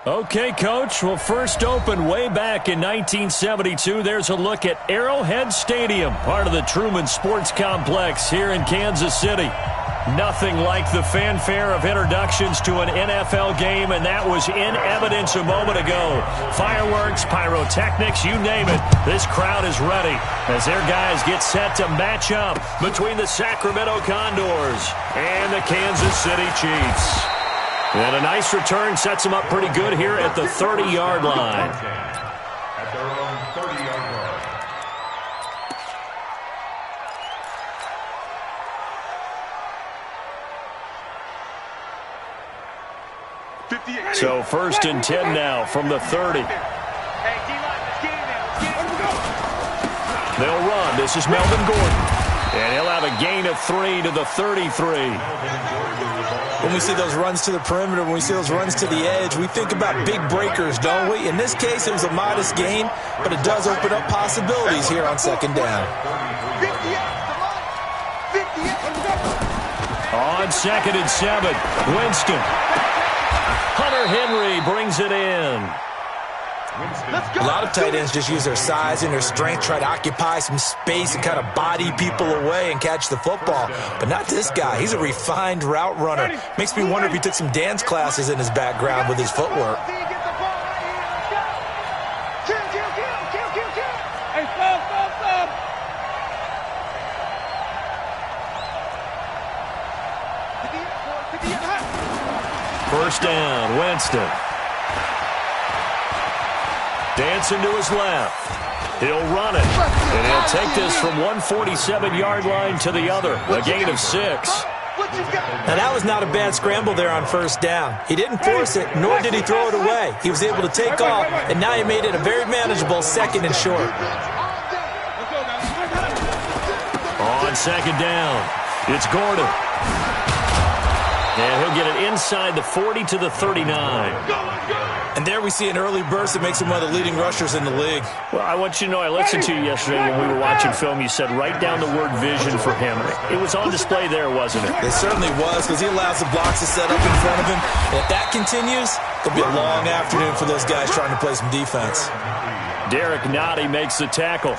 Okay, Coach. Well, first opened way back in 1972. There's a look at Arrowhead Stadium, part of the Truman Sports Complex here in Kansas City. Nothing like the fanfare of introductions to an NFL game, and that was in evidence a moment ago. Fireworks, pyrotechnics, you name it. This crowd is ready as their guys get set to match up between the Sacramento Condors and the Kansas City Chiefs. And a nice return sets them up pretty good here at the 30-yard line. At their own 30-yard line. So first and 10 now from the 30. They'll run. This is Melvin Gordon. And he'll have a gain of 3 to the 33. When we see those runs to the perimeter, when we see those runs to the edge, we think about big breakers, don't we? In this case, it was a modest gain, but it does open up possibilities here on second down. On 2nd and 7, Winston. Hunter Henry brings it in. A lot of tight ends just use their size and their strength, try to occupy some space and kind of body people away and catch the football. But not this guy. He's a refined route runner. Makes me wonder if he took some dance classes in his background with his footwork. First down, Winston. Dancing to his left. He'll run it. And he'll take this from 147-yard line to the other. A gain of 6. Now, that was not a bad scramble there on first down. He didn't force it, nor did he throw it away. He was able to take off, and now he made it a very manageable 2nd and short. On 2nd down, it's Gordon. And he'll get it inside the 40 to the 39. And there we see an early burst that makes him one of the leading rushers in the league. Well, I want you to know, I listened to you yesterday when we were watching film. You said write down the word vision for him. It was on display there, wasn't it? It certainly was, because he allows the blocks to set up in front of him. And if that continues, it'll be a long afternoon for those guys trying to play some defense. Derek Nottie makes the tackle.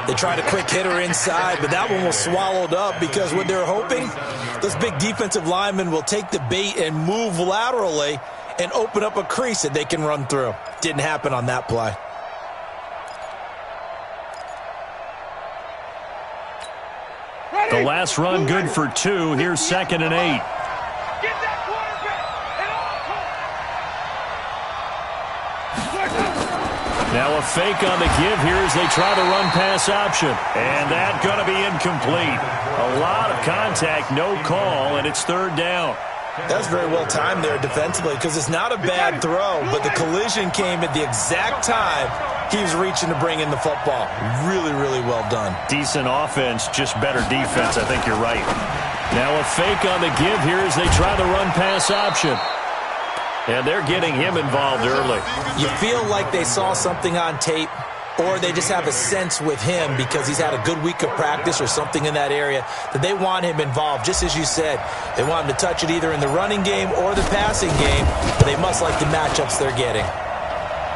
They tried a quick hitter inside, but that one was swallowed up because what they're hoping, those big defensive linemen will take the bait and move laterally and open up a crease that they can run through. Didn't happen on that play. The last run good for 2. Here's 2nd and 8. Now a fake on the give here as they try the run-pass option. And that's going to be incomplete. A lot of contact, no call, and it's 3rd down. That's very well timed there defensively because it's not a bad throw, but the collision came at the exact time he was reaching to bring in the football. Really, really well done. Decent offense, just better defense. I think you're right. Now a fake on the give here as they try the run-pass option. And they're getting him involved early. You feel like they saw something on tape, or they just have a sense with him because he's had a good week of practice or something in that area that they want him involved. Just as you said, they want him to touch it either in the running game or the passing game, but they must like the matchups they're getting.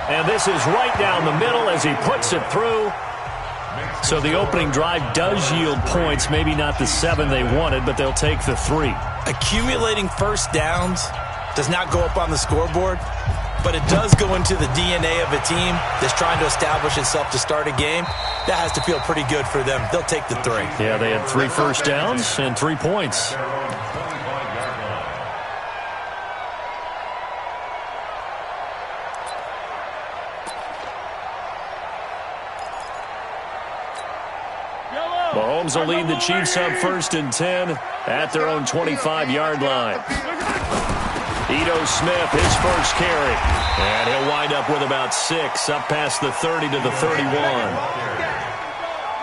And this is right down the middle as he puts it through. So the opening drive does yield points, maybe not the 7 they wanted, but they'll take the 3. Accumulating first downs does not go up on the scoreboard, but it does go into the DNA of a team that's trying to establish itself to start a game. That has to feel pretty good for them. They'll take the 3. Yeah, they had 3 first downs and 3 points. Mahomes will lead the Chiefs up 1st and 10 at their own 25-yard line. Ito Smith, his first carry. And he'll wind up with about 6 up past the 30 to the 31.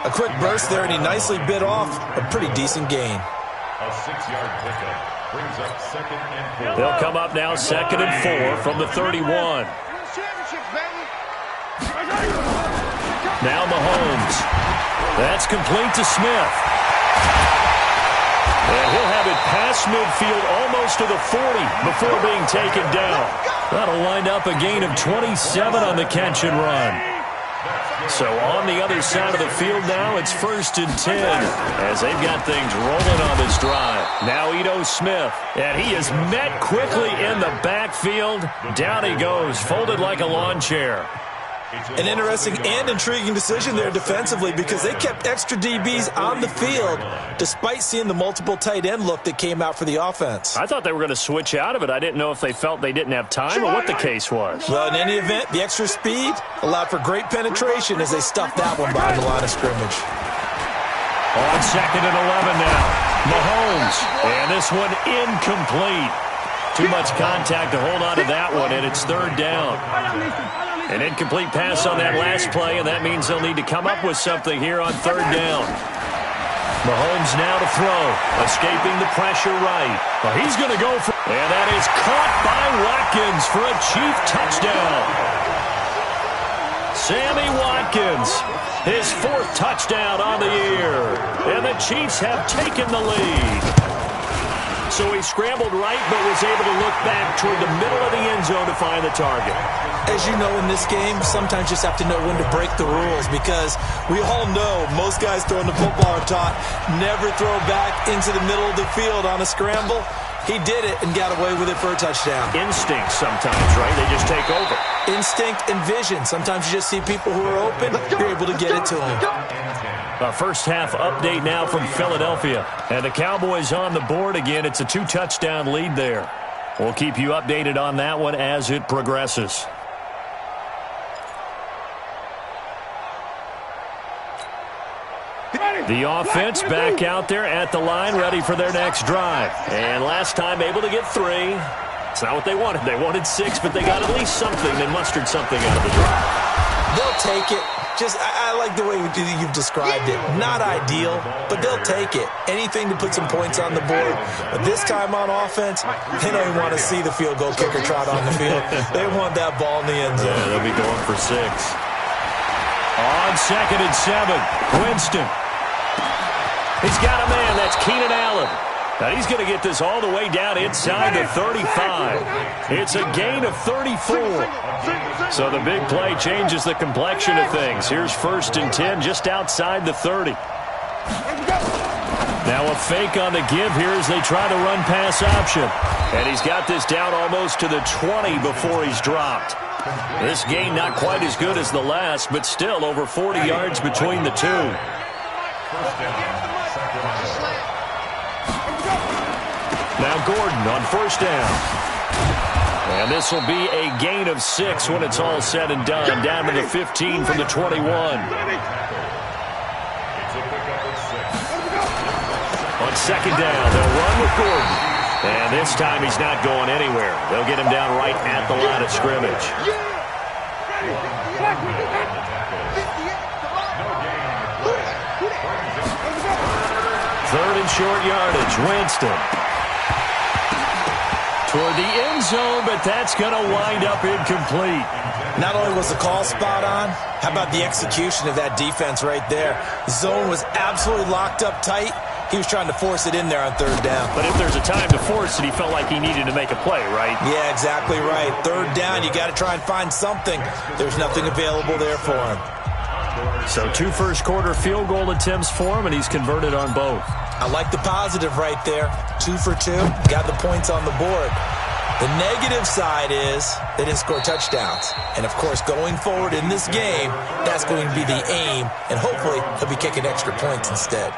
A quick burst there, and he nicely bit off a pretty decent gain. A 6-yard pickup brings up 2nd and 4. They'll come up now 2nd and 4 from the 31. Now Mahomes. That's complete to Smith. And he'll have it past midfield almost to the 40 before being taken down. That'll wind up a gain of 27 on the catch and run. So on the other side of the field now, it's 1st and 10 as they've got things rolling on this drive. Now Ito Smith, and he is met quickly in the backfield. Down he goes, folded like a lawn chair. An interesting and intriguing decision there defensively because they kept extra DBs on the field despite seeing the multiple tight end look that came out for the offense. I thought they were going to switch out of it. I didn't know if they felt they didn't have time or what the case was. Well, in any event, the extra speed allowed for great penetration as they stuffed that one behind the line of scrimmage. On 2nd and 11 now, Mahomes, and this one incomplete. Too much contact to hold on to that one, and it's 3rd down. An incomplete pass on that last play, and that means they'll need to come up with something here on 3rd down. Mahomes now to throw, escaping the pressure right. Well, he's going to go for, and that is caught by Watkins for a Chief touchdown. Sammy Watkins, his 4th touchdown on the year, and the Chiefs have taken the lead. So he scrambled right, but was able to look back toward the middle of the end zone to find the target. As you know, in this game, sometimes you just have to know when to break the rules because we all know most guys throwing the football are taught never throw back into the middle of the field on a scramble. He did it and got away with it for a touchdown. Instinct sometimes, right? They just take over. Instinct and vision. Sometimes you just see people who are open, you're able to get it to them. A first-half update now from Philadelphia. And the Cowboys on the board again. It's a 2-touchdown lead there. We'll keep you updated on that one as it progresses. The offense back out there at the line, ready for their next drive. And last time able to get 3. It's not what they wanted. They wanted 6, but they got at least something. They mustered something out of the drive. They'll take it. I like the way you've described it. Not ideal, but they'll take it. Anything to put some points on the board. But this time on offense, they don't even want to see the field goal kicker trot on the field. They want that ball in the end zone. Yeah, they'll be going for 6. On 2nd and 7, Winston. He's got a man. That's Keenan Allen. Now he's going to get this all the way down inside the 35. It's a gain of 34. So the big play changes the complexion of things. Here's 1st and 10 just outside the 30. Now a fake on the give here as they try to run pass option. And he's got this down almost to the 20 before he's dropped. This gain not quite as good as the last, but still over 40 yards between the two. Now Gordon on 1st down. And this will be a gain of 6 when it's all said and done. Down to the 15 from the 21. On 2nd down, they'll run with Gordon. And this time he's not going anywhere. They'll get him down right at the line of scrimmage. 3rd and short yardage, Winston. Toward the end zone, but that's going to wind up incomplete. Not only was the call spot on, how about the execution of that defense right there? The zone was absolutely locked up tight. He was trying to force it in there on 3rd down. But if there's a time to force it, he felt like he needed to make a play, right? Yeah, exactly right. 3rd down, you got to try and find something. There's nothing available there for him. So 2 first-quarter field goal attempts for him, and he's converted on both. I like the positive right there. 2 for 2, got the points on the board. The negative side is they didn't score touchdowns. And, of course, going forward in this game, that's going to be the aim, and hopefully he'll be kicking extra points instead.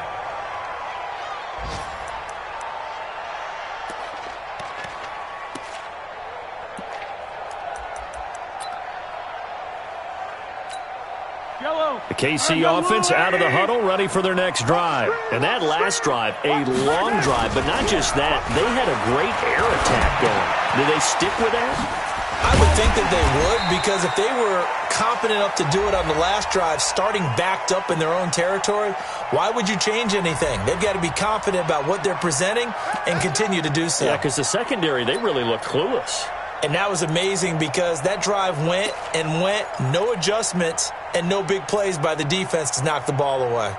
The KC offense out of the huddle, ready for their next drive. And that last drive, a long drive, but not just that. They had a great air attack going. Do they stick with that? I would think that they would, because if they were confident enough to do it on the last drive, starting backed up in their own territory, why would you change anything? They've got to be confident about what they're presenting and continue to do so. Yeah, because the secondary, they really looked clueless. And that was amazing because that drive went and went, no adjustments, and no big plays by the defense to knock the ball away.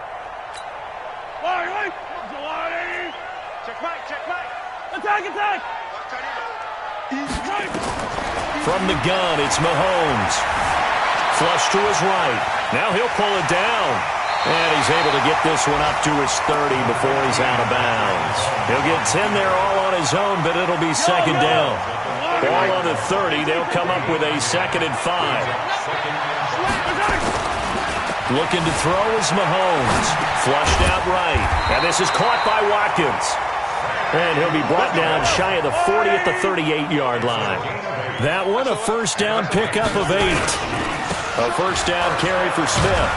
From the gun, it's Mahomes. Flush to his right. Now he'll pull it down. And he's able to get this one up to his 30 before he's out of bounds. He'll get 10 there all on his own, but it'll be second down. Ball on the 30. They'll come up with a 2nd and 5. Looking to throw is Mahomes. Flushed out right. And this is caught by Watkins. And he'll be brought down shy of the 40 at the 38-yard line. That one, a first down pickup of 8. A first down carry for Smith.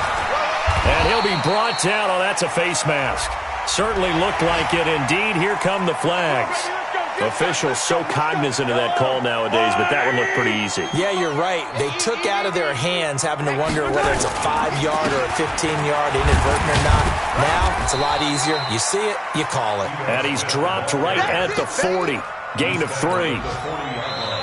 And he'll be brought down. Oh, that's a face mask. Certainly looked like it. Indeed, here come the flags. Officials so cognizant of that call nowadays, but that one looked pretty easy. Yeah, you're right. They took out of their hands having to wonder whether it's a 5-yard or a 15-yard inadvertent or not. Now, it's a lot easier. You see it, you call it. And he's dropped right at the 40. Gain of 3.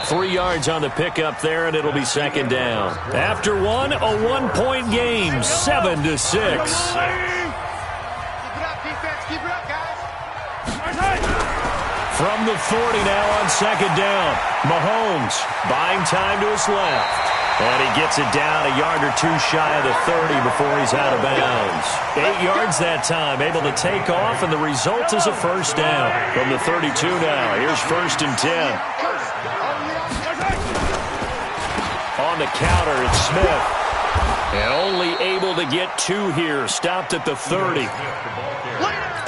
3 yards on the pickup there, and it'll be second down. After one, a 1-point game, 7-6. From the 40 now on second down. Mahomes buying time to his left. And he gets it down a yard or 2 shy of the 30 before he's out of bounds. 8 yards that time, able to take off, and the result is a first down. From the 32 now, here's 1st and 10. On the counter, it's Smith. And only able to get 2 here, stopped at the 30.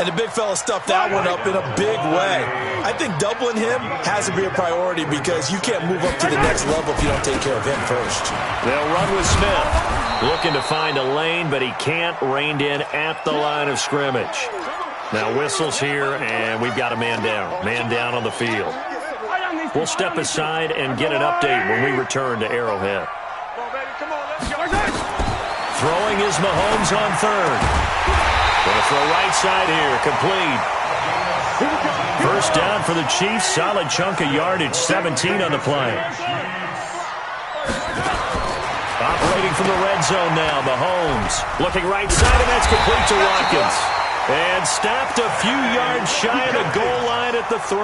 And the big fella stuffed that one up in a big way. I think doubling him has to be a priority because you can't move up to the next level if you don't take care of him first. They'll run with Smith. Looking to find a lane, but he can't. Reined in at the line of scrimmage. Now whistles here, and we've got a man down. Man down on the field. We'll step aside and get an update when we return to Arrowhead. Throwing is Mahomes on 3rd. Going to throw right side here, complete. First down for the Chiefs, solid chunk of yardage, 17 on the play. Operating from the red zone now, Mahomes. Looking right side, and that's complete to Watkins. And stopped a few yards shy of the goal line at the 3.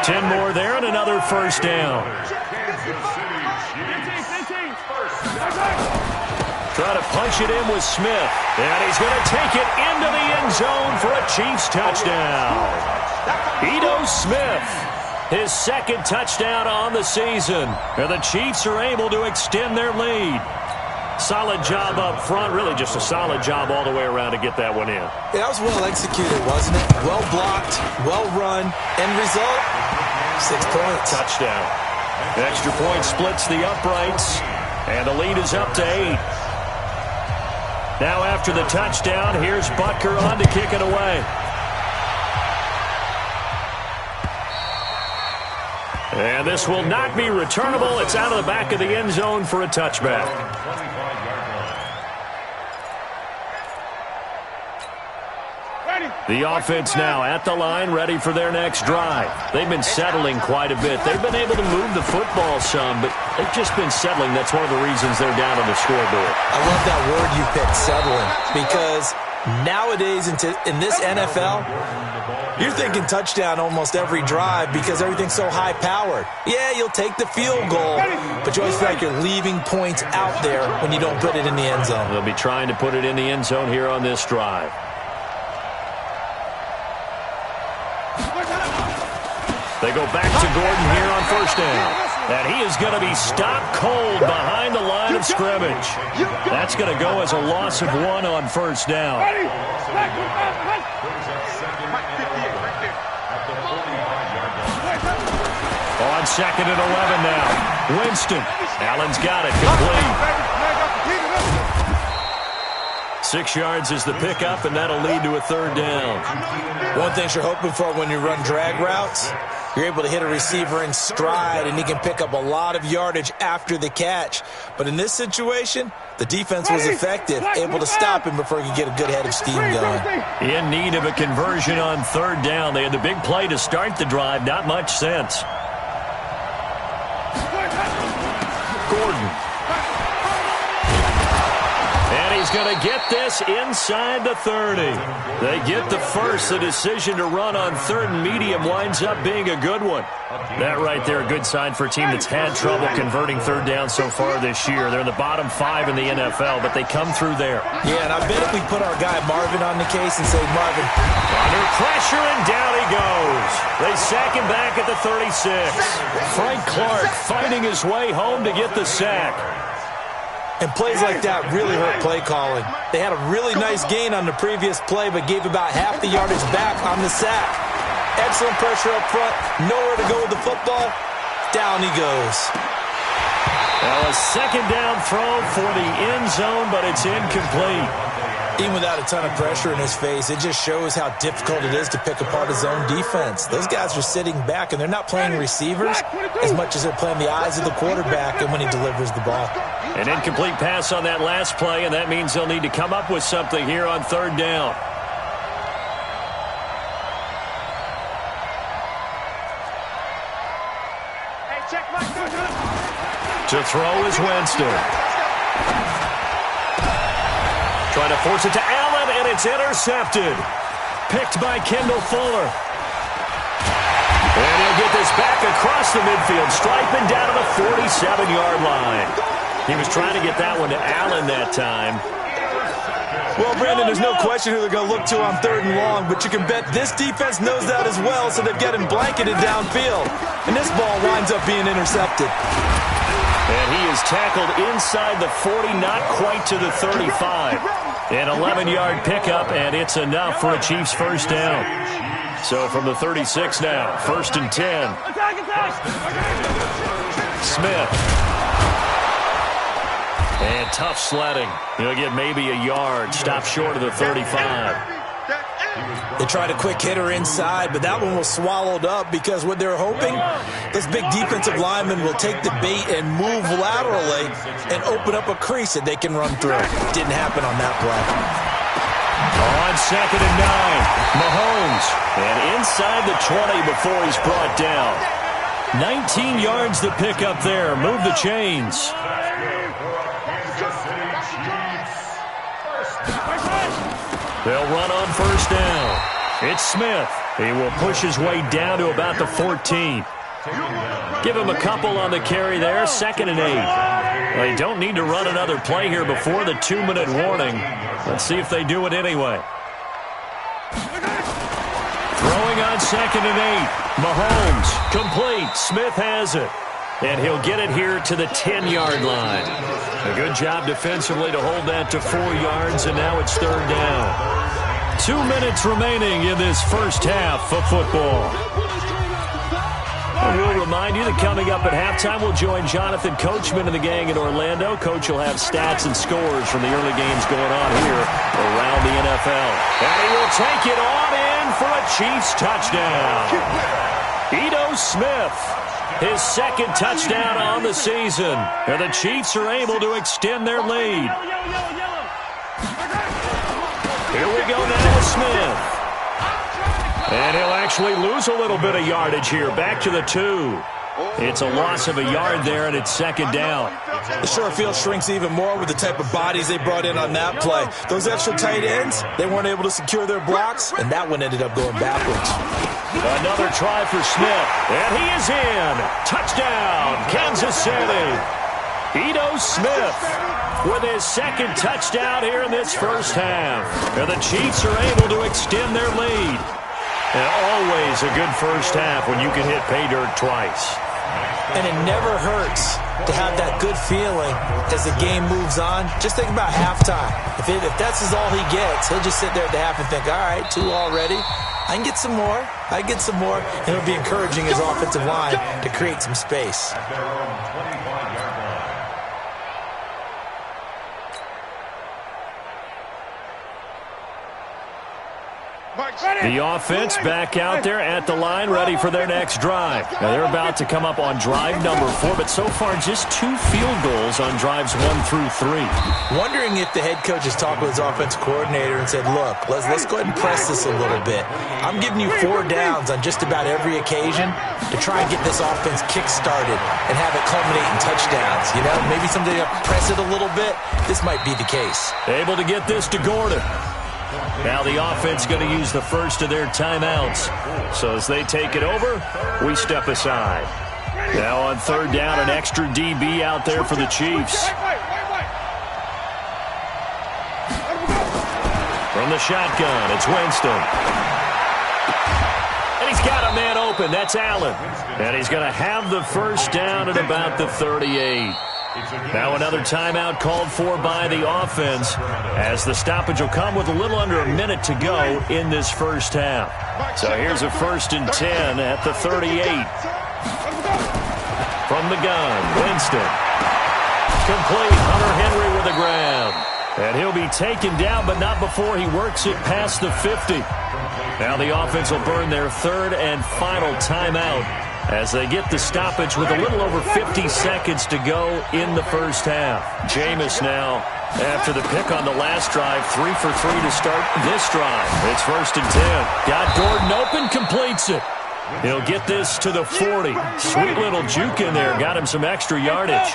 10 more there and another first down. Try to punch it in with Smith. And he's going to take it into the end zone for a Chiefs touchdown. Ito Smith, his 2nd touchdown on the season. And the Chiefs are able to extend their lead. Solid job up front. Really just a solid job all the way around to get that one in. Yeah, that was well executed, wasn't it? Well blocked, well run. End result, 6 points. Touchdown. Extra point splits the uprights. And the lead is up to 8. Now after the touchdown, here's Butker on to kick it away. And this will not be returnable. It's out of the back of the end zone for a touchback. The offense now at the line, ready for their next drive. They've been settling quite a bit. They've been able to move the football some, but they've just been settling. That's one of the reasons they're down on the scoreboard. I love that word you picked, settling, because nowadays in this NFL, you're thinking touchdown almost every drive because everything's so high-powered. Yeah, you'll take the field goal, but you always feel like you're leaving points out there when you don't put it in the end zone. They'll be trying to put it in the end zone here on this drive. They go back to Gordon here on first down. And he is going to be stopped cold behind the line of scrimmage. That's going to go as a loss of 1 on first down. On 2nd and 11 now. Winston. Allen's got it. Complete. 6 yards is the pickup, and that'll lead to a 3rd down. One thing you're hoping for when you run drag routes, you're able to hit a receiver in stride, and he can pick up a lot of yardage after the catch. But in this situation, the defense was effective, able to stop him before he could get a good head of steam going. In need of a conversion on 3rd down. They had the big play to start the drive. Not much sense. Gordon. And he's going to get this inside the 30. They get the first. The decision to run on third and medium winds up being a good one. That right there, a good sign for a team that's had trouble converting third down so far this year. They're in the bottom 5 in the NFL, but they come through there. Yeah, and I bet if we put our guy Marvin on the case and say, Marvin, under pressure, and down he goes. They sack him back at the 36. Frank Clark fighting his way home to get the sack. And plays like that really hurt play calling. They had a really nice gain on the previous play, but gave about half the yardage back on the sack. Excellent pressure up front. Nowhere to go with the football. Down he goes. Well, a second down throw for the end zone, but it's incomplete. Even without a ton of pressure in his face, it just shows how difficult it is to pick apart his own defense. Those guys are sitting back, and they're not playing receivers as much as they're playing the eyes of the quarterback and when he delivers the ball. An incomplete pass on that last play, and that means they'll need to come up with something here on third down. To throw is Winston. Trying to force it to Allen, and it's intercepted. Picked by Kendall Fuller. And he'll get this back across the midfield, striping down to the 47-yard line. He was trying to get that one to Allen that time. Well, Brandon, there's no question who they're going to look to on third and long, but you can bet this defense knows that as well, so they've got him blanketed downfield. And this ball winds up being intercepted. And he is tackled inside the 40, not quite to the 35. An 11-yard pickup, and it's enough for a Chiefs first down. So from the 36 now, 1st and 10. Smith. And tough sledding. He'll get maybe a yard. Stop short of the 35. They tried a quick hitter inside, but that one was swallowed up because what they're hoping, this big defensive lineman will take the bait and move laterally and open up a crease that they can run through. Didn't happen on that play. On 2nd and 9, Mahomes. And inside the 20 before he's brought down. 19 yards to pick up there. Move the chains. They'll run on first down. It's Smith. He will push his way down to about the 14. Give him a couple on the carry there. 2nd and 8. They don't need to run another play here before the 2-minute warning. Let's see if they do it anyway. Throwing on 2nd and 8. Mahomes complete. Smith has it. And he'll get it here to the 10-yard line. A good job defensively to hold that to 4 yards, and now it's third down. 2 minutes remaining in this first half of football. And we'll remind you that coming up at halftime, we'll join Jonathan Coachman and the gang in Orlando. Coach will have stats and scores from the early games going on here around the NFL. And he will take it on in for a Chiefs touchdown. Ito Smith. His second touchdown on the season. And the Chiefs are able to extend their lead. Here we go now with Smith. And he'll actually lose a little bit of yardage here. Back to the 2. It's a loss of a yard there, and it's second down. The short field shrinks even more with the type of bodies they brought in on that play. Those extra tight ends, they weren't able to secure their blocks, and that one ended up going backwards. Another try for Smith, and he is in. Touchdown, Kansas City. Ito Smith with his second touchdown here in this first half. And the Chiefs are able to extend their lead. And always a good first half when you can hit pay dirt twice. And it never hurts to have that good feeling as the game moves on. Just think about halftime. If that's all he gets, he'll just sit there at the half and think, all right, 2 already. I can get some more. I can get some more. And it'll be encouraging his offensive line to create some space. The offense back out there at the line, ready for their next drive. Now they're about to come up on drive number 4, but so far just 2 field goals on drives 1 through 3. Wondering if the head coach has talked with his offensive coordinator and said, look, let's go ahead and press this a little bit. I'm giving you 4 downs on just about every occasion to try and get this offense kick-started and have it culminate in touchdowns. You know, maybe someday I'll press it a little bit. This might be the case. Able to get this to Gordon. Now the offense going to use the first of their timeouts. So as they take it over, we step aside. Now on 3rd down, an extra DB out there for the Chiefs. From the shotgun, it's Winston. And he's got a man open. That's Allen. And he's going to have the first down at about the 38. Now another timeout called for by the offense as the stoppage will come with a little under a minute to go in this first half. So here's a 1st and 10 at the 38. From the gun, Winston. Complete. Hunter Henry with a grab. And he'll be taken down, but not before he works it past the 50. Now the offense will burn their 3rd and final timeout as they get the stoppage with a little over 50 seconds to go in the first half. Jameis now, after the pick on the last drive, 3 for 3 to start this drive. It's 1st and 10. Got Gordon open, completes it. He'll get this to the 40. Sweet little juke in there, got him some extra yardage.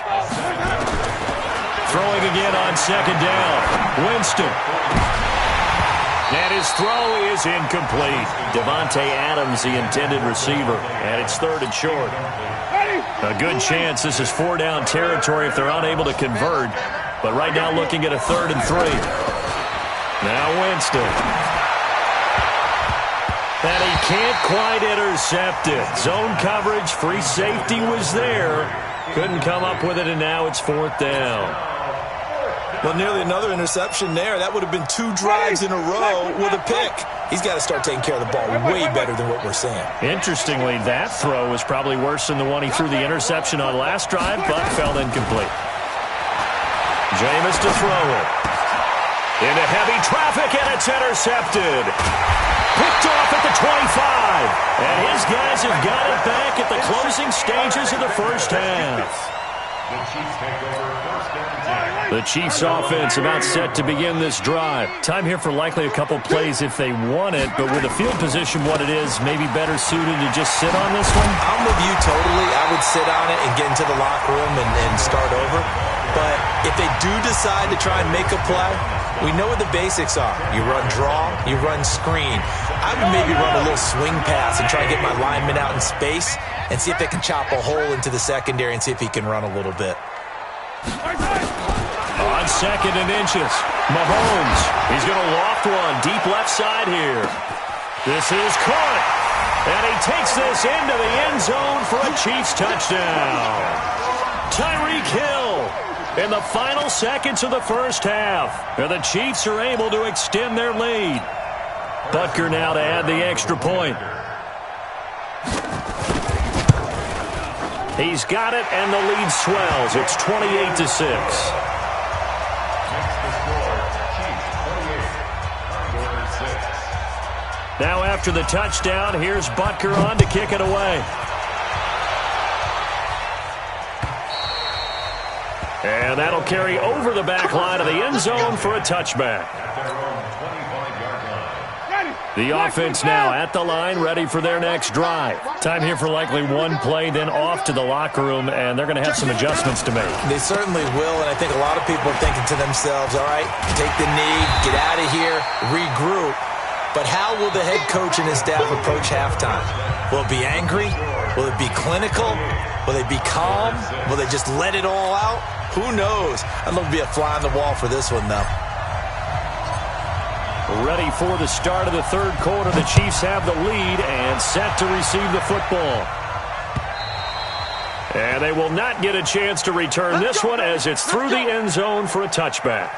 Throwing again on 2nd down. Winston. And his throw is incomplete. Devontae Adams, the intended receiver, and it's 3rd and short. A good chance this is 4-down territory if they're unable to convert, but right now looking at a 3rd and 3. Now Winston. And he can't quite intercept it. Zone coverage, free safety was there. Couldn't come up with it, and now it's 4th down. Well, nearly another interception there. That would have been 2 drives in a row with a pick. He's got to start taking care of the ball way better than what we're seeing. Interestingly, that throw was probably worse than the one he threw the interception on last drive, but fell incomplete. Jameis to throw it. Into heavy traffic, and it's intercepted. Picked off at the 25. And his guys have got it back at the closing stages of the first half. The Chiefs take over 1st and 10. The Chiefs offense about set to begin this drive. Time here for likely a couple plays if they want it, but with the field position what it is, maybe better suited to just sit on this one? I'm with you totally. I would sit on it and get into the locker room and start over. But if they do decide to try and make a play, we know what the basics are. You run draw, you run screen. I would maybe run a little swing pass and try and get my lineman out in space and see if they can chop a hole into the secondary and see if he can run a little bit. On 2nd and inches, Mahomes. He's going to loft one deep left side here. This is caught. And he takes this into the end zone for a Chiefs touchdown. Tyreek Hill in the final seconds of the first half. And the Chiefs are able to extend their lead. Butker now to add the extra point. He's got it, and the lead swells. It's 28-6. Now after the touchdown, here's Butker on to kick it away. And that'll carry over the back line of the end zone for a touchback. The offense now at the line, ready for their next drive. Time here for likely one play, then off to the locker room, and they're going to have some adjustments to make. They certainly will, and I think a lot of people are thinking to themselves, all right, take the knee, get out of here, regroup. But how will the head coach and his staff approach halftime? Will it be angry? Will it be clinical? Will they be calm? Will they just let it all out? Who knows? I'd love to be a fly on the wall for this one, though. Ready for the start of the 3rd quarter. The Chiefs have the lead and set to receive the football. And they will not get a chance to return this one as it's through the end zone for a touchback.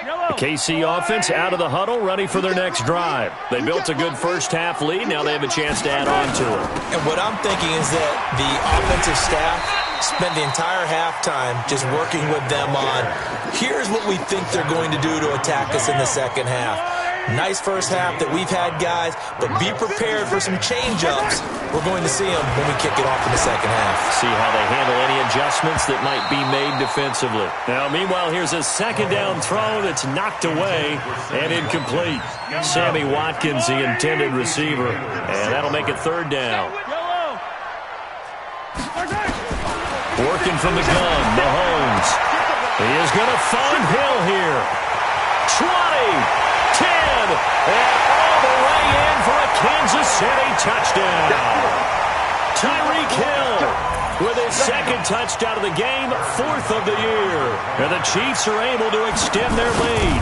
The KC offense out of the huddle, ready for their next drive. They built a good first half lead. Now they have a chance to add on to it. And what I'm thinking is that the offensive staff spent the entire halftime just working with them on, here's what we think they're going to do to attack us in the second half. Nice first half that we've had, guys, but be prepared for some change-ups. We're going to see them when we kick it off in the second half. See how they handle any adjustments that might be made defensively. Now, meanwhile, here's a second down throw that's knocked away and incomplete. Sammy Watkins, the intended receiver, and that'll make it third down. Working from the gun, Mahomes. He is going to find Hill here. 20. 10, and all the way in for a Kansas City touchdown. Tyreek Hill with his second touchdown of the game, fourth of the year. And the Chiefs are able to extend their lead.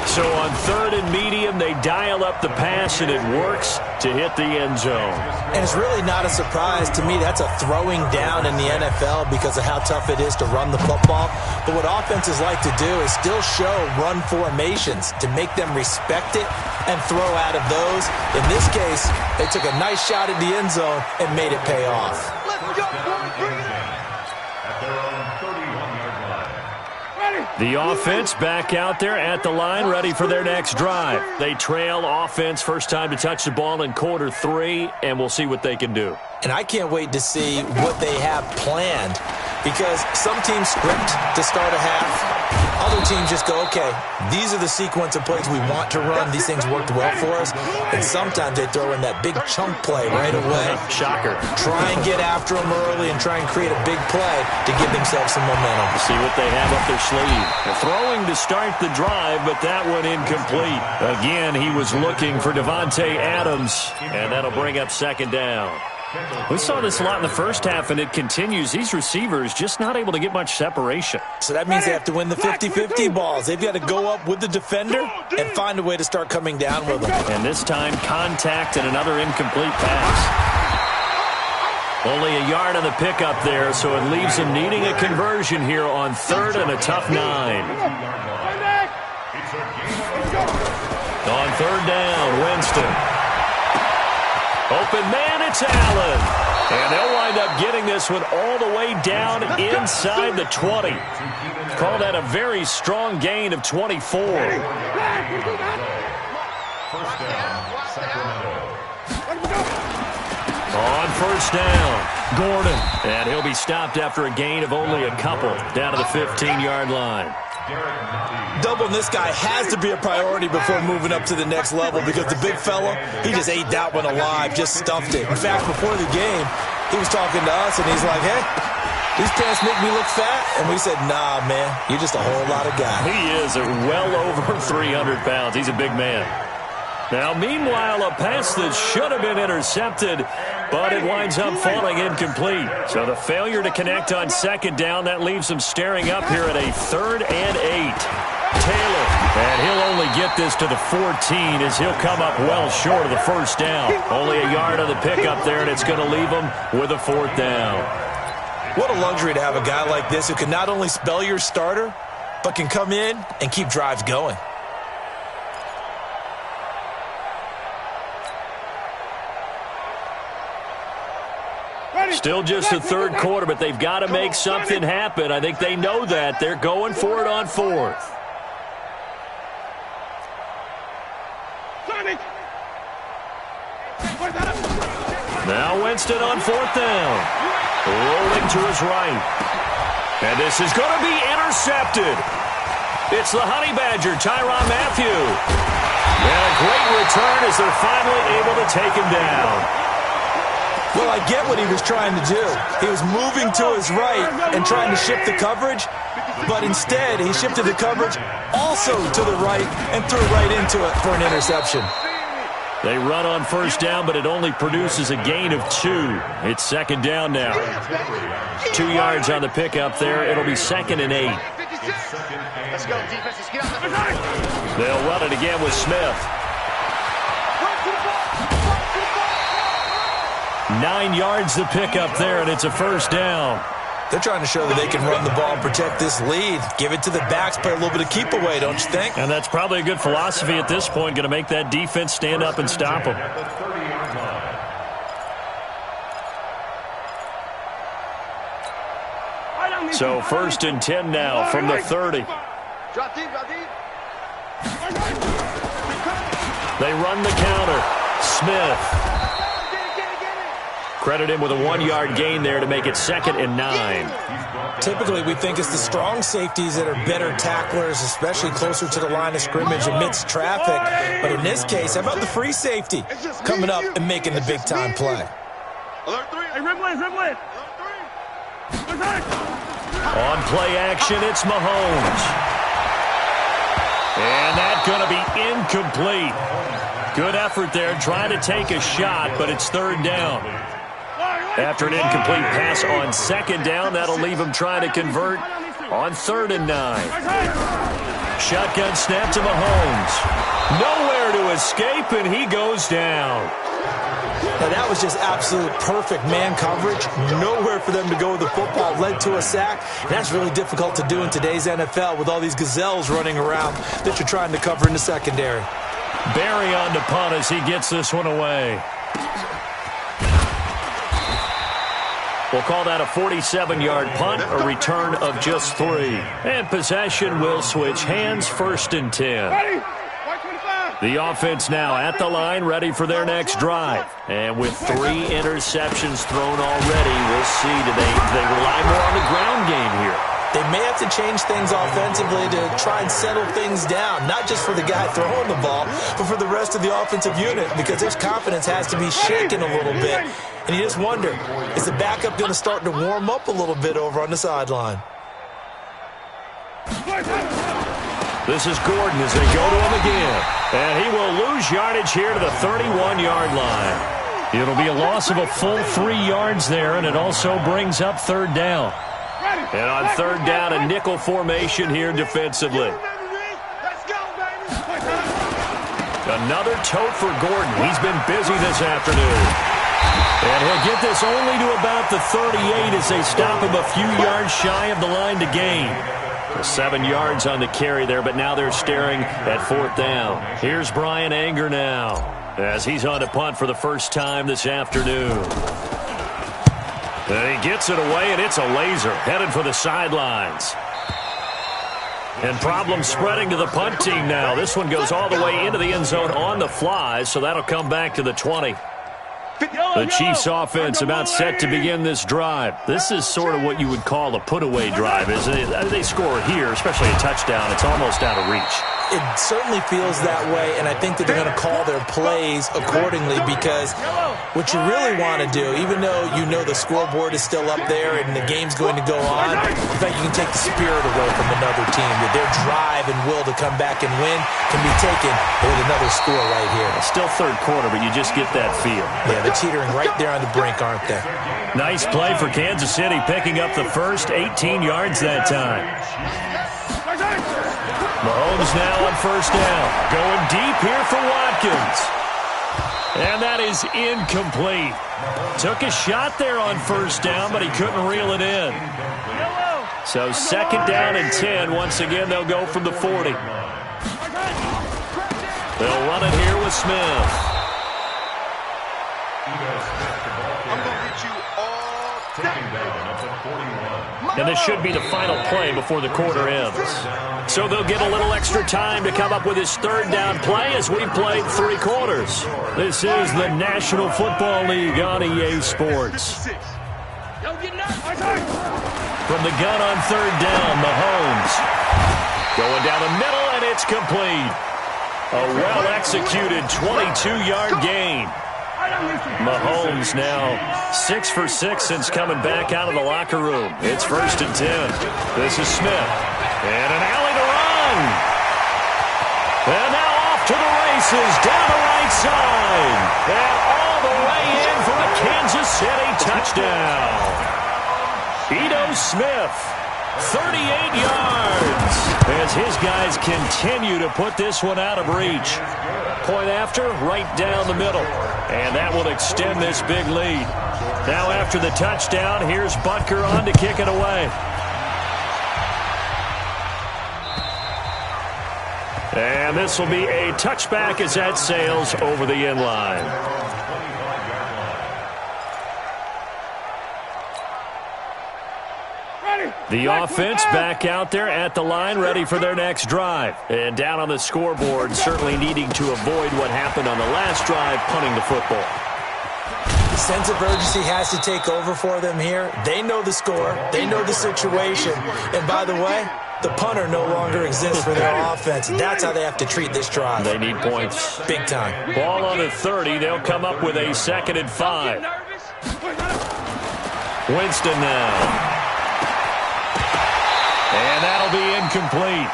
So on third and medium, they dial up the pass, and it works to hit the end zone. And it's really not a surprise to me. That's a throwing down in the NFL because of how tough it is to run the football. But what offenses like to do is still show run formations to make them respect it and throw out of those. In this case, they took a nice shot at the end zone and made it pay off. Let's go, bring it. At their own 31-yard line. The offense back out there at the line, ready for their next drive. They trail offense first time to touch the ball in quarter 3, and we'll see what they can do. And I can't wait to see what they have planned, because some teams script to start a half. Other teams just go, okay, these are the sequence of plays we want to run. These things worked well for us. And sometimes they throw in that big chunk play right away. Shocker. Try and get after them early and try and create a big play to give themselves some momentum. See what they have up their sleeve. They're throwing to start the drive, but that one incomplete. Again, he was looking for Devontae Adams, and that'll bring up second down. We saw this a lot in the first half, and it continues. These receivers just not able to get much separation. So that means they have to win the 50-50 balls. They've got to go up with the defender and find a way to start coming down with them. And this time, contact and another incomplete pass. Only a yard on the pickup there, so it leaves them needing a conversion here on third and a tough 9. On third down, Winston. Open man, it's Allen. And they'll wind up getting this one all the way down inside the 20. Call that a very strong gain of 24. First down, Sacramento. On first down, Gordon. And he'll be stopped after a gain of only a couple down to the 15-yard line. Doubling this guy has to be a priority before moving up to the next level, because the big fella, he just ate that one alive, just stuffed it. In fact, before the game, he was talking to us, and he's like, hey, these pants make me look fat? And we said, nah, man, you're just a whole lot of guy. He is well over 300 pounds. He's a big man. Now, meanwhile, a pass that should have been intercepted, but it winds up falling incomplete. So the failure to connect on second down, that leaves them staring up here at a 3rd and 8. Taylor, and he'll only get this to the 14 as he'll come up well short of the first down. Only a yard on the pickup there, and it's going to leave them with a 4th down. What a luxury to have a guy like this who can not only spell your starter, but can come in and keep drives going. Still just the third quarter, but they've got to make something happen. I think they know that. They're going for it on 4th. Now Winston on 4th down. Rolling to his right. And this is going to be intercepted. It's the Honey Badger, Tyrann Mathieu. And a great return as they're finally able to take him down. Well, I get what he was trying to do. He was moving to his right and trying to shift the coverage, but instead he shifted the coverage also to the right and threw right into it for an interception. They run on first down, but it only produces a gain of 2. It's second down now. 2 yards on the pickup there. It'll be 2nd and 8. Let's go, defense. Let's get out the They'll run it again with Smith. 9 yards the pickup there, and it's a first down. They're trying to show that they can run the ball and protect this lead. Give it to the backs, play a little bit of keep away, don't you think? And that's probably a good philosophy at this point, going to make that defense stand up and stop them. So 1st and 10 now from the 30. Drop deep, drop deep. They run the counter. Smith. Credit him with a 1-yard gain there to make it 2nd and 9. Typically, we think it's the strong safeties that are better tacklers, especially closer to the line of scrimmage amidst traffic. But in this case, how about the free safety coming up and making the big-time play? Alert 3. Hey, red blade, red blade. On play action, it's Mahomes. And that's going to be incomplete. Good effort there, trying to take a shot, but it's 3rd down. After an incomplete pass on 2nd down, that'll leave him trying to convert on 3rd and 9. Shotgun snap to Mahomes. Nowhere to escape, and he goes down. Now, that was just absolute perfect man coverage. Nowhere for them to go with the football. Led to a sack. And that's really difficult to do in today's NFL with all these gazelles running around that you're trying to cover in the secondary. Barry on the punt as he gets this one away. We'll call that a 47-yard punt, a return of just 3. And possession will switch hands, 1st and 10. The offense now at the line, ready for their next drive. And with 3 interceptions thrown already, we'll see. Do they rely more on the ground game here? They may have to change things offensively to try and settle things down, not just for the guy throwing the ball, but for the rest of the offensive unit, because his confidence has to be shaken a little bit. And you just wonder, is the backup going to start to warm up a little bit over on the sideline? This is Gordon as they go to him again. And he will lose yardage here to the 31-yard line. It'll be a loss of a full 3 yards there, and it also brings up 3rd down. And on 3rd down, a nickel formation here defensively. Another tote for Gordon. He's been busy this afternoon. And he'll get this only to about the 38 as they stop him a few yards shy of the line to gain. 7 yards on the carry there, but now they're staring at 4th down. Here's Brian Anger now as he's on to punt for the first time this afternoon. And he gets it away, and it's a laser headed for the sidelines. And problems spreading to the punt team now. This one goes all the way into the end zone on the fly, so that'll come back to the 20. The Chiefs offense about set to begin this drive. This is sort of what you would call a put-away drive, isn't it? They score here, especially a touchdown. It's almost out of reach. It certainly feels that way, and I think that they're going to call their plays accordingly, because what you really want to do, even though you know the scoreboard is still up there and the game's going to go on, in fact, you can take the spirit away from another team, that their drive and will to come back and win can be taken with another score right here. It's still 3rd quarter, but you just get that feel. Yeah, they're teetering right there on the brink, aren't they? Nice play for Kansas City, picking up the first 18 yards that time. Mahomes now on 1st down. Going deep here for Watkins. And that is incomplete. Took a shot there on 1st down, but he couldn't reel it in. So 2nd down and 10. Once again, they'll go from the 40. They'll run it here with Smith. I'm going to get you all day. And this should be the final play before the quarter ends. So they'll get a little extra time to come up with his 3rd down play as we've played 3 quarters. This is the National Football League on EA Sports. From the gun on 3rd down, Mahomes. Going down the middle, and it's complete. A well-executed 22-yard gain. Mahomes now 6 for 6 since coming back out of the locker room. It's 1st and 10. This is Smith. And an alley to run. And now off to the races down the right side. And all the way in for a Kansas City touchdown. Ito Smith, 38 yards. As his guys continue to put this one out of reach. Point after, right down the middle. And that will extend this big lead. Now after the touchdown, here's Butker on to kick it away. And this will be a touchback as that sails over the end line. Ready. The offense back out there at the line, ready for their next drive. And down on the scoreboard, certainly needing to avoid what happened on the last drive, punting the football. The sense of urgency has to take over for them here. They know the score. They know the situation. And by the way, the punter no longer exists for their offense. That's how they have to treat this drive. They need points. Big time. Ball on the 30. They'll come up with a 2nd and 5. Winston now. And that'll be incomplete.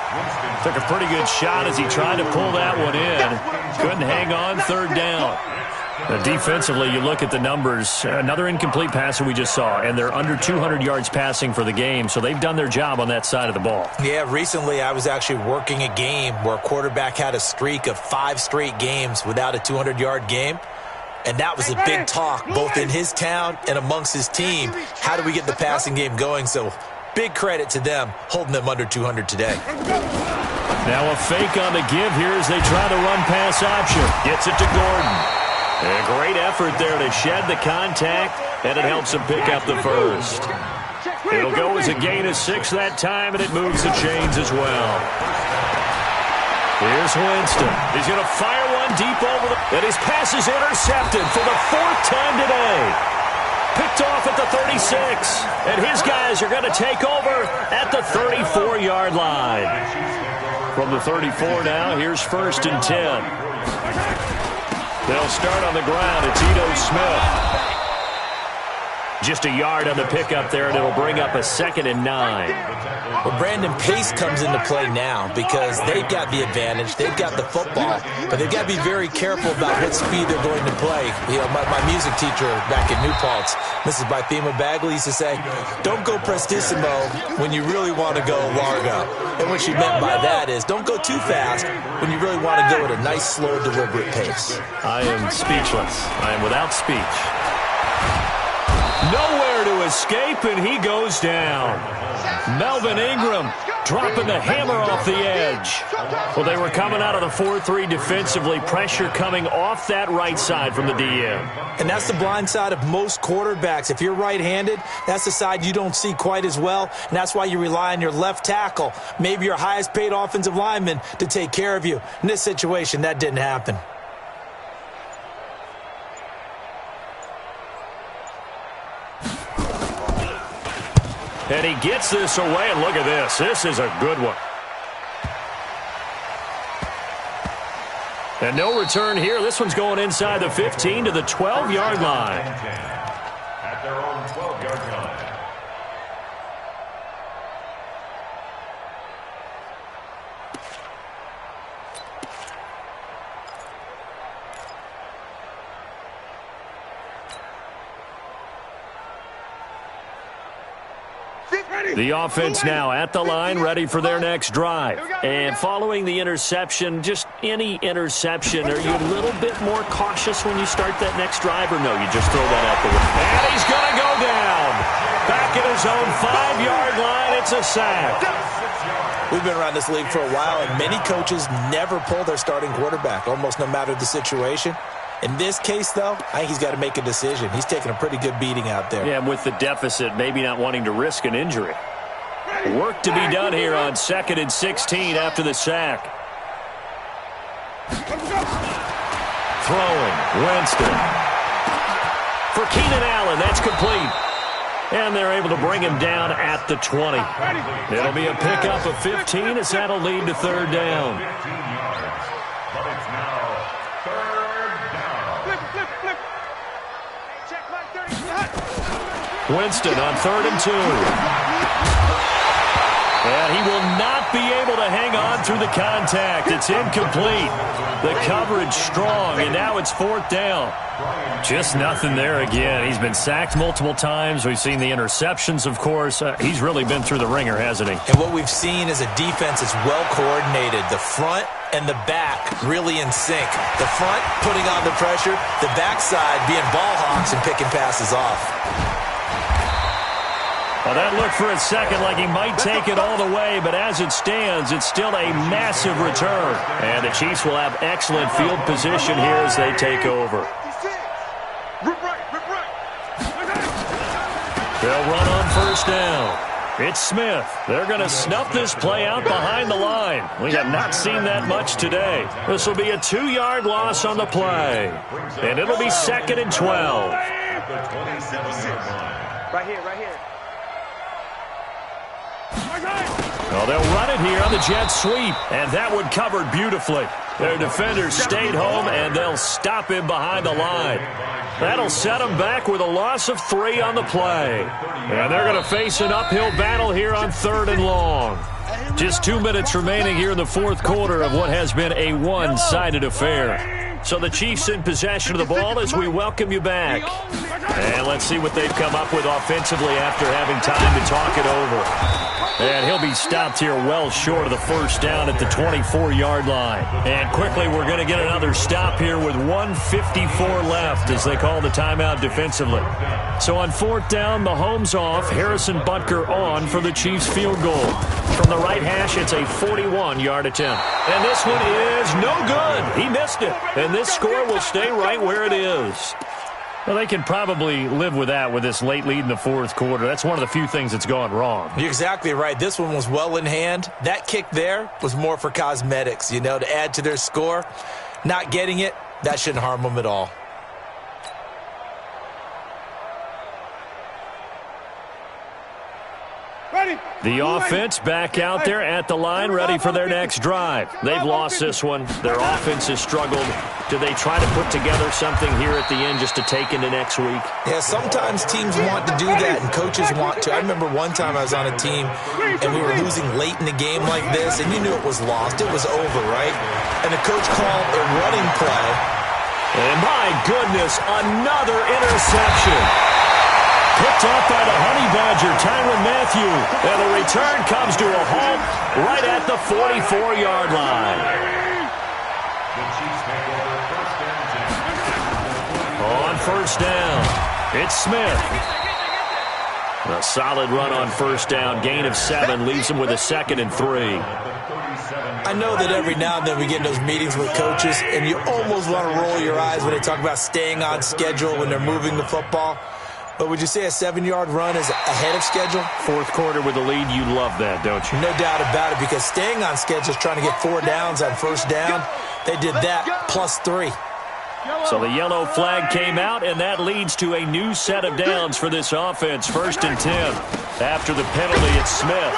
Took a pretty good shot as he tried to pull that one in. Couldn't hang on, 3rd down. Defensively, you look at the numbers. Another incomplete passer we just saw, and they're under 200 yards passing for the game, so they've done their job on that side of the ball. Yeah, recently I was actually working a game where a quarterback had a streak of 5 straight games without a 200-yard game, and that was a big talk both in his town and amongst his team. How do we get the passing game going? So big credit to them holding them under 200 today. Now a fake on the give here as they try the run-pass option. Gets it to Gordon. A great effort there to shed the contact, and it helps him pick up the first. It'll go as a gain of 6 that time, and it moves the chains as well. Here's Winston. He's going to fire one deep over and his pass is intercepted for the 4th time today. Picked off at the 36, and his guys are going to take over at the 34-yard line. From the 34 now, here's 1st and 10. They'll start on the ground. It's Ito Smith. Just a yard on the pickup there, and it'll bring up a 2nd and 9. Well, Brandon, pace comes into play now because they've got the advantage. They've got the football, but they've got to be very careful about what speed they're going to play. You know, my music teacher back in New Paltz, Mrs. Bythema Bagley, used to say, don't go prestissimo when you really want to go largo. And what she meant by that is don't go too fast when you really want to go at a nice, slow, deliberate pace. I am speechless. I am without speech. Nowhere to escape, and he goes down. Melvin Ingram dropping the hammer off the edge. Well, they were coming out of the 4-3 defensively. Pressure coming off that right side from the DM. And that's the blind side of most quarterbacks. If you're right-handed, that's the side you don't see quite as well, and that's why you rely on your left tackle, maybe your highest-paid offensive lineman, to take care of you. In this situation, that didn't happen. And he gets this away, and look at this. This is a good one. And no return here. This one's going inside the 15 to the 12-yard line. At their own 12-yard line. The offense now at the line, ready for their next drive. And following the interception, just any interception, are you a little bit more cautious when you start that next drive, or no, you just throw that out the window? And he's going to go down. Back at his own 5-yard line, it's a sack. We've been around this league for a while, and many coaches never pull their starting quarterback, almost no matter the situation. In this case, though, I think he's got to make a decision. He's taking a pretty good beating out there. Yeah, and with the deficit, maybe not wanting to risk an injury. Work to be done here on 2nd and 16 after the sack. Throwing, Winston. For Keenan Allen, that's complete. And they're able to bring him down at the 20. It'll be a pickup of 15 as that'll lead to 3rd down. 15 yards. But it's now 3rd down. Winston on 3rd and 2. And he will not be able to hang on through the contact. It's incomplete. The coverage strong, and now it's 4th down. Just nothing there again. He's been sacked multiple times. We've seen the interceptions, of course. He's really been through the ringer, hasn't he? And what we've seen is a defense that's well coordinated. The front and the back really in sync. The front putting on the pressure, the backside being ball hawks and picking passes off. Well, that looked for a second like he might take it all the way, but as it stands, it's still a massive return. And the Chiefs will have excellent field position here as they take over. They'll run on 1st down. It's Smith. They're going to snuff this play out behind the line. We have not seen that much today. This will be a 2-yard loss on the play. And it'll be 2nd and 12. Right here, right here. Well, they'll run it here on the jet sweep. And that one covered beautifully. Their defenders stayed home, and they'll stop him behind the line. That'll set them back with a loss of 3 on the play. And they're going to face an uphill battle here on 3rd and long. Just 2 minutes remaining here in the 4th quarter of what has been a one-sided affair. So the Chiefs in possession of the ball as we welcome you back. And let's see what they've come up with offensively after having time to talk it over. And he'll be stopped here well short of the first down at the 24-yard line. And quickly we're going to get another stop here with 1:54 left as they call the timeout defensively. So on 4th down, Mahomes off, Harrison Butker on for the Chiefs field goal. From the right hash, it's a 41-yard attempt. And this one is no good. He missed it. And this score will stay right where it is. Well, they can probably live with that with this late lead in the 4th quarter. That's one of the few things that's gone wrong. You're exactly right. This one was well in hand. That kick there was more for cosmetics, to add to their score. Not getting it, that shouldn't harm them at all. The offense back out there at the line, ready for their next drive. They've lost this one. Their offense has struggled. Do they try to put together something here at the end just to take into next week? Yeah, sometimes teams want to do that, and coaches want to. I remember one time I was on a team, and we were losing late in the game like this, and you knew it was lost. It was over, right? And the coach called a running play. And my goodness, another interception. Picked off by the Honey Badger, Tyrann Mathieu. And the return comes to a halt right at the 44-yard line. On 1st down, it's Smith. A solid run on 1st down. Gain of 7 leaves him with a 2nd and 3. I know that every now and then we get in those meetings with coaches, and you almost want to roll your eyes when they talk about staying on schedule when they're moving the football. But would you say a 7-yard run is ahead of schedule? 4th quarter with a lead, you love that, don't you? No doubt about it, because staying on schedule is trying to get 4 downs on 1st down. They did that plus 3. So the yellow flag came out, and that leads to a new set of downs for this offense. 1st and 10. After the penalty, it's Smith.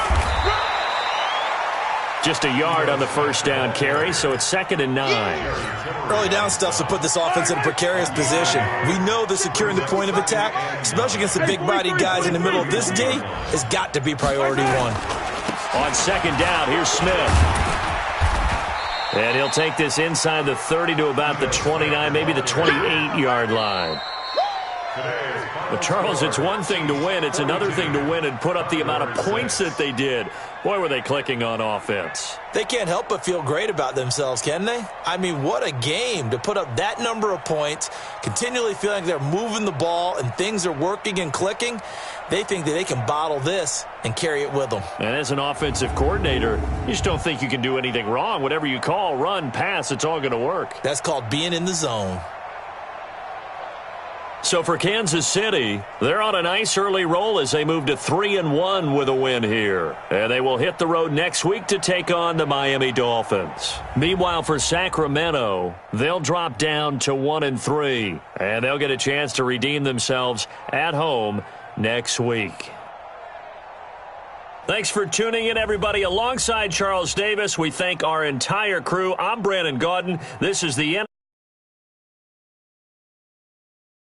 Just a yard on the 1st down carry, so it's 2nd and 9. Early down stuff to put this offense in a precarious position. We know that securing the point of attack, especially against the big-bodied guys in the middle of this D, has got to be priority 1. On 2nd down, here's Smith. And he'll take this inside the 30 to about the 29, maybe the 28-yard line. But, Charles, it's one thing to win. It's another thing to win and put up the amount of points that they did. Boy, were they clicking on offense. They can't help but feel great about themselves, can they? I mean, what a game to put up that number of points, continually feeling they're moving the ball and things are working and clicking. They think that they can bottle this and carry it with them. And as an offensive coordinator, you just don't think you can do anything wrong. Whatever you call, run, pass, it's all going to work. That's called being in the zone. So for Kansas City, they're on a nice early roll as they move to 3-1 with a win here. And they will hit the road next week to take on the Miami Dolphins. Meanwhile, for Sacramento, they'll drop down to 1-3. And they'll get a chance to redeem themselves at home next week. Thanks for tuning in, everybody. Alongside Charles Davis, we thank our entire crew. I'm Brandon Gaudin. This is the end.